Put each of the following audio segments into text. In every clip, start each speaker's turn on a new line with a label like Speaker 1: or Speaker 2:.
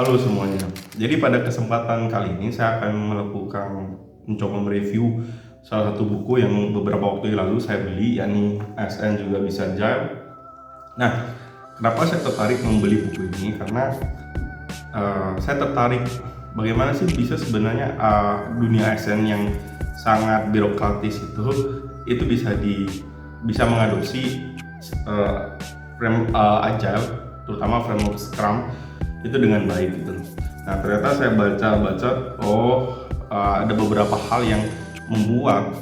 Speaker 1: Halo semuanya. Jadi pada kesempatan kali ini saya akan mencoba mereview salah satu buku yang beberapa waktu lalu saya beli, yakni ASN Juga Bisa Agile. Nah, kenapa saya tertarik membeli buku ini? Karena saya tertarik bagaimana sih bisa sebenarnya dunia ASN yang sangat birokratis itu bisa mengadopsi agile, terutama framework Scrum itu dengan baik gitu. Nah, ternyata saya baca-baca, ada beberapa hal yang membuat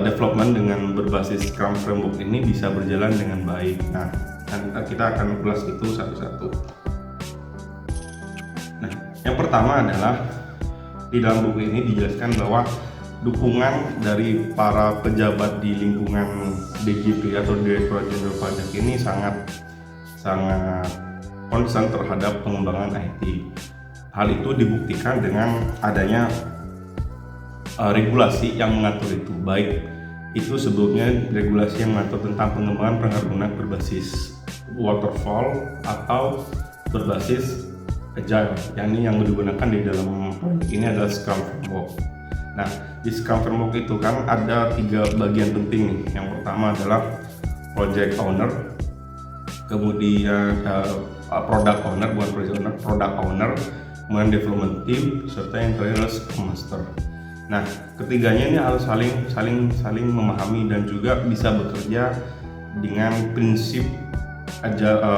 Speaker 1: development dengan berbasis Scrum framework ini bisa berjalan dengan baik. Nah, kita akan ulas itu satu-satu. Nah, yang pertama adalah di dalam buku ini dijelaskan bahwa dukungan dari para pejabat di lingkungan DJP atau Direktorat Jenderal Pajak ini sangat concern terhadap pengembangan IT. Hal itu dibuktikan dengan adanya regulasi yang mengatur itu, baik itu sebelumnya regulasi yang mengatur tentang pengembangan perangkat lunak berbasis waterfall atau berbasis agile, yang digunakan di dalam proyek ini adalah Scrum Framework. Nah, di Scrum Framework itu kan ada 3 bagian penting nih. Yang pertama adalah project owner, kemudian product owner, kemudian development team, serta yang terakhir adalah Scrum Master. Nah, ketiganya ini harus saling memahami dan juga bisa bekerja dengan prinsip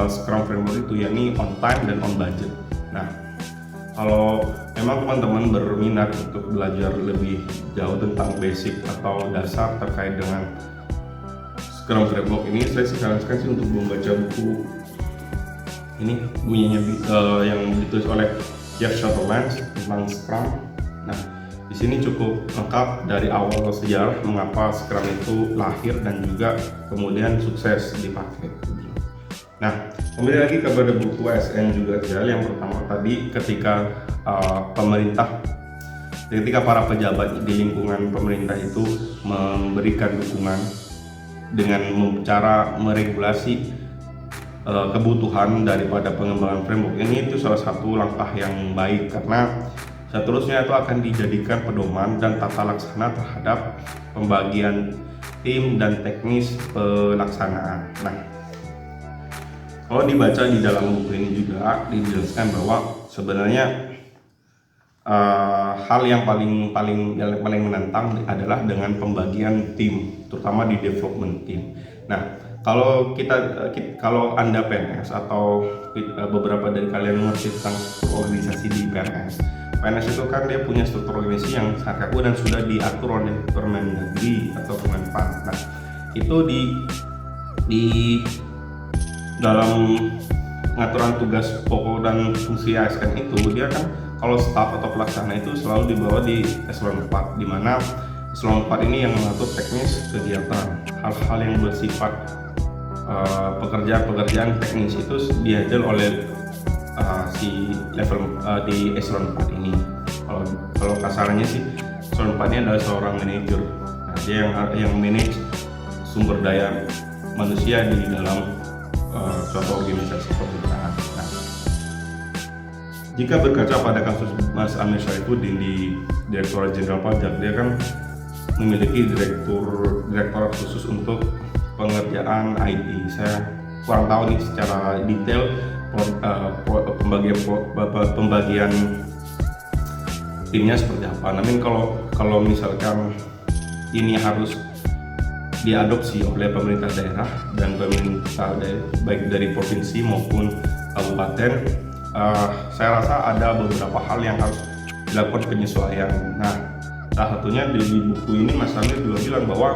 Speaker 1: Scrum Framework itu, yakni on time dan on budget. Nah, kalau memang teman-teman berminat untuk belajar lebih jauh tentang basic atau dasar terkait dengan Scrum Framework ini, saya sarankan sih untuk membaca buku ini, bunyinya yang ditulis oleh Jeff Sutherland tentang Scrum. Nah, di sini cukup lengkap dari awal sejarah mengapa Scrum itu lahir dan juga kemudian sukses dipakai. Nah, kembali lagi kepada buku ASN Juga Agile. Yang pertama tadi, ketika para pejabat di lingkungan pemerintah itu memberikan dukungan dengan cara meregulasi kebutuhan daripada pengembangan framework ini, itu salah satu langkah yang baik, karena seterusnya itu akan dijadikan pedoman dan tata laksana terhadap pembagian tim dan teknis pelaksanaan. Nah, kalau dibaca di dalam buku ini juga dijelaskan bahwa sebenarnya hal yang paling menantang adalah dengan pembagian tim, terutama di development team. Nah, kalau Anda PNS atau beberapa dari kalian mengerti tentang organisasi di PNS itu kan dia punya struktur organisasi yang sangat kaku dan sudah diatur oleh Permendagri atau Kemenpan. Nah, itu di dalam pengaturan tugas pokok dan fungsi ASN itu, dia kan kalau staf atau pelaksana itu selalu dibawa di eselon 4, di mana eselon 4 ini yang mengatur teknis kegiatan. Hal-hal yang bersifat pekerjaan teknis itu dihandle oleh si level di eselon 4 ini. Kalau kasarnya sih, eselon 4 ini adalah seorang manajer. Nah, dia yang manage sumber daya manusia di dalam suatu organisasi pemerintahan. Nah, jika berkaca pada kasus Mas Amir Syarifuddin di Direktorat Jenderal Pajak, dia kan memiliki direktorat khusus untuk pengerjaan IT. Saya kurang tahu nih secara detail pembagian timnya seperti apa. Namun kalau misalkan ini harus diadopsi oleh pemerintah daerah dan pemerintah baik dari provinsi maupun kabupaten, saya rasa ada beberapa hal yang harus dilakukan penyesuaian. Nah, salah satunya di buku ini Mas Amir juga bilang bahwa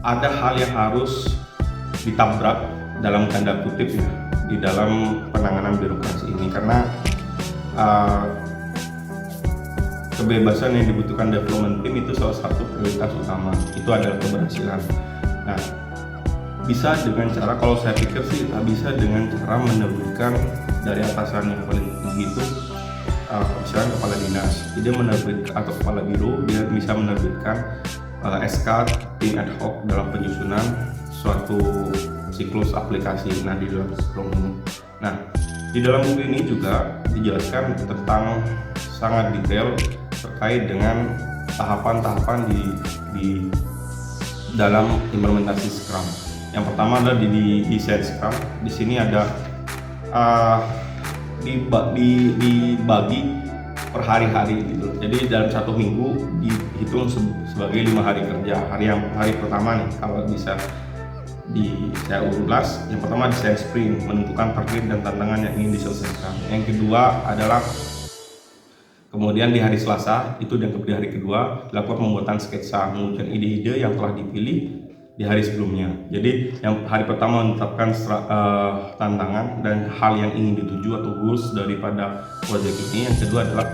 Speaker 1: ada hal yang harus ditabrak dalam tanda kutip ya di dalam penanganan birokrasi ini, karena kebebasan yang dibutuhkan development team itu salah satu prioritas utama, itu adalah keberhasilan. Nah, bisa dengan cara, kalau saya pikir sih bisa dengan cara menerbitkan dari atasan yang paling tinggi itu, misalnya kepala dinas, dia menerbitkan, atau kepala biro, dia bisa menerbitkan SK tim ad hoc dalam penyusunan suatu siklus aplikasi di dalam Scrum ini. Nah, di dalam buku ini juga dijelaskan tentang sangat detail terkait dengan tahapan-tahapan di dalam implementasi Scrum. Yang pertama adalah di desain Scrum. Di sini ada dibagi per hari-hari gitu. Jadi dalam satu minggu dihitung sebagai 5 hari kerja. Hari pertama nih, kalau bisa saya ulas. Yang pertama desain sprint, menentukan target dan tantangan yang ingin diselesaikan. Yang kedua adalah kemudian di hari Selasa, itu di hari kedua, dilakukan pembuatan sketsa, menunjukkan ide-ide yang telah dipilih di hari sebelumnya. Jadi yang hari pertama menetapkan tantangan dan hal yang ingin dituju atau goals daripada proyek ini. Yang kedua adalah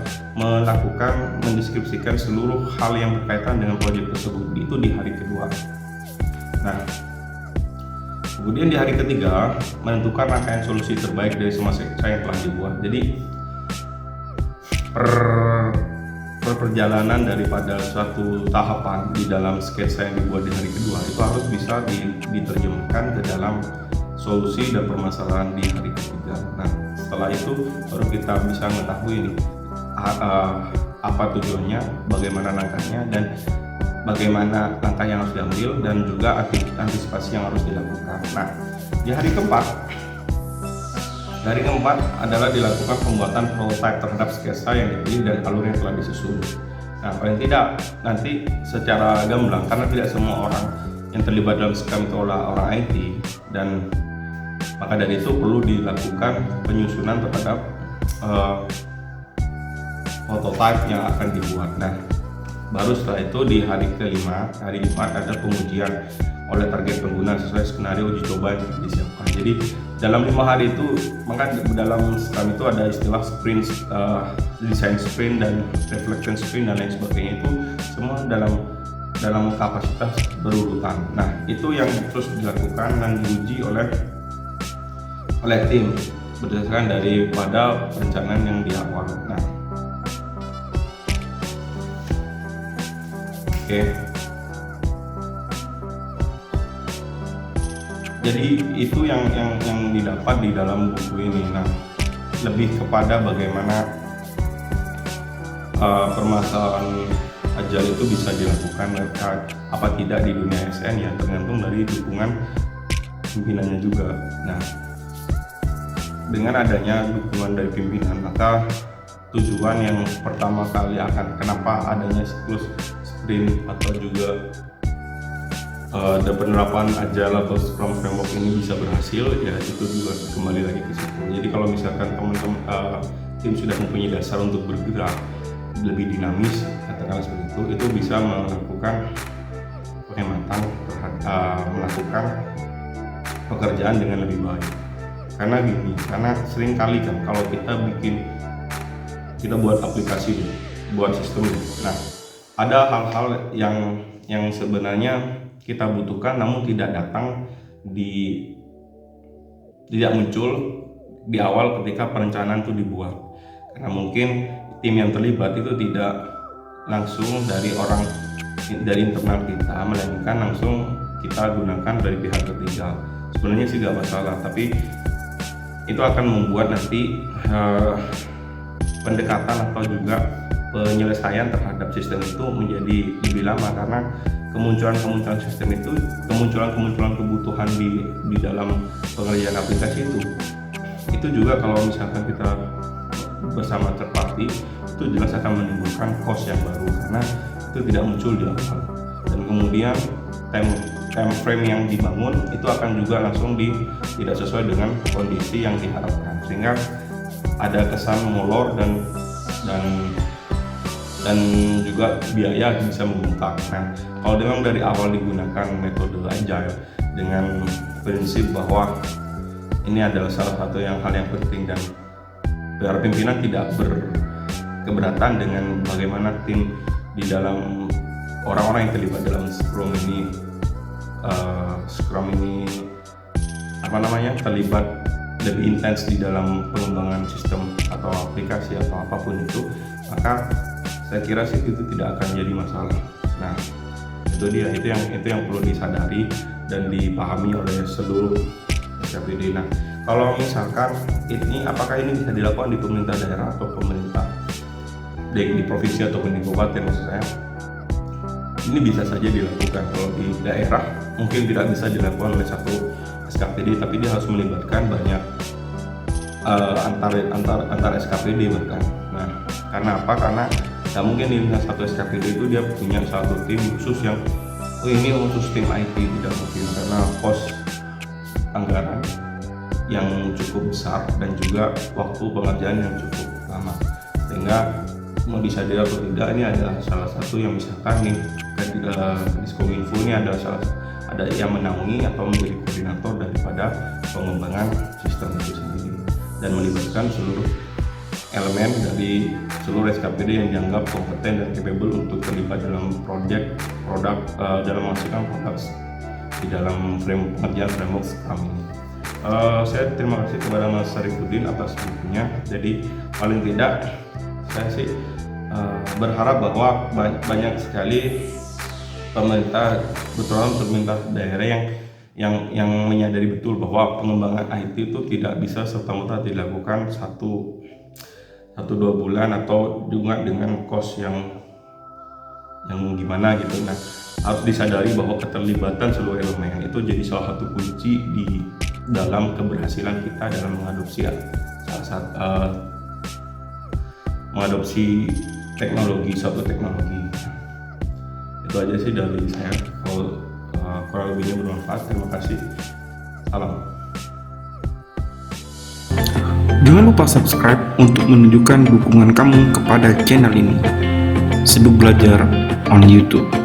Speaker 1: mendeskripsikan seluruh hal yang berkaitan dengan proyek tersebut. Itu di hari kedua. Nah, kemudian di hari ketiga menentukan rangkaian solusi terbaik dari semua sketsa yang telah dibuat. Jadi per perjalanan daripada suatu tahapan di dalam sketsa yang dibuat di hari kedua itu harus bisa diterjemahkan ke dalam solusi dan permasalahan di hari ketiga. Nah, setelah itu baru kita bisa mengetahui ini apa tujuannya, bagaimana langkahnya, dan bagaimana langkah yang harus diambil, dan juga antisipasi yang harus dilakukan. Nah, di hari keempat adalah dilakukan pembuatan prototipe terhadap sketsa yang dipilih dan alur yang telah disusun. Nah, paling tidak nanti secara gamblang, karena tidak semua orang yang terlibat dalam Scrum itu adalah orang IT, dan maka dari itu perlu dilakukan penyusunan terhadap prototipe yang akan dibuat. Nah, baru setelah itu di hari kelima, hari Jumat, ada pengujian oleh target pengguna sesuai skenario uji coba yang disiapkan. Jadi dalam 5 hari itu, maka dalam Scrum itu ada istilah sprint, design sprint dan reflection sprint dan lain sebagainya, itu semua dalam kapasitas berurutan. Nah, itu yang terus dilakukan dan diuji oleh tim berdasarkan daripada perencanaan yang di awal. Nah, oke. Jadi itu yang didapat di dalam buku ini. Nah, lebih kepada bagaimana permasalahan agile itu bisa dilakukan apa tidak di dunia SN, ya tergantung dari dukungan pimpinannya juga. Nah, dengan adanya dukungan dari pimpinan, maka tujuan yang pertama kali kenapa adanya siklus sprint atau juga dan penerapan agile atau Scrum framework ini bisa berhasil, ya itu juga kembali lagi ke situ. Jadi kalau misalkan teman-teman tim sudah mempunyai dasar untuk bergerak lebih dinamis, katakanlah seperti itu bisa melakukan penghematan, melakukan pekerjaan dengan lebih baik. Karena sering kali kan kalau kita buat aplikasi, buat sistem, nah ada hal-hal yang sebenarnya kita butuhkan namun tidak muncul di awal ketika perencanaan itu dibuat, karena mungkin tim yang terlibat itu tidak langsung dari internal kita, melainkan langsung kita gunakan dari pihak ketiga. Sebenarnya sih gak masalah, tapi itu akan membuat nanti pendekatan atau juga penyelesaian terhadap sistem itu menjadi lebih lama, karena kemunculan sistem itu, kemunculan kebutuhan di dalam pengerjaan aplikasi itu juga kalau misalkan kita bersama third party, itu jelas akan menimbulkan cost yang baru karena itu tidak muncul di awal, dan kemudian time frame yang dibangun itu akan juga langsung tidak sesuai dengan kondisi yang diharapkan, sehingga ada kesan molor dan juga biaya bisa membengkak. Nah, kalau memang dari awal digunakan metode agile dengan prinsip bahwa ini adalah salah satu hal yang penting, dan para pimpinan tidak berkeberatan dengan bagaimana tim di dalam orang-orang yang terlibat dalam Scrum ini terlibat lebih intens di dalam pengembangan sistem atau aplikasi atau apapun itu, maka saya kira sih itu tidak akan jadi masalah. Nah, itu itu yang perlu disadari dan dipahami oleh seluruh SKPD. Nah, kalau misalkan apakah ini bisa dilakukan di pemerintah daerah atau pemerintah di provinsi ataupun di kabupaten, maksud saya, ini bisa saja dilakukan. Kalau di daerah mungkin tidak bisa dilakukan oleh satu SKPD, tapi dia harus melibatkan banyak antar SKPD bahkan. Nah, karena apa? Karena nggak mungkin di satu SKPD itu dia punya satu tim khusus yang ini khusus tim IT, tidak mungkin, karena pos anggaran yang cukup besar dan juga waktu pengerjaan yang cukup lama, sehingga mau disadari atau tidak, ini adalah salah satu yang misalkan nih Diskominfo ini ada yang menaungi atau menjadi koordinator daripada pengembangan sistem itu sendiri dan melibatkan seluruh elemen dari seluruh SKPD yang dianggap kompeten dan capable untuk terlibat dalam produk dalam menghasilkan produk di dalam pengerjaan framework Scrum ini. Saya terima kasih kepada Mas Sarifuddin atas bukunya. Jadi paling tidak saya sih berharap bahwa banyak sekali pemerintah, terutama pemerintah daerah yang menyadari betul bahwa pengembangan IT itu tidak bisa serta-merta dilakukan 1-2 bulan atau juga dengan cost yang gimana gitu. Nah, harus disadari bahwa keterlibatan seluruh elemen itu jadi salah satu kunci di dalam keberhasilan kita dalam mengadopsi suatu teknologi. Itu aja sih dari saya. Kalau kurang lebihnya bermanfaat, terima kasih. Salam.
Speaker 2: Jangan lupa subscribe untuk menunjukkan dukungan kamu kepada channel ini. Seduk Belajar on YouTube.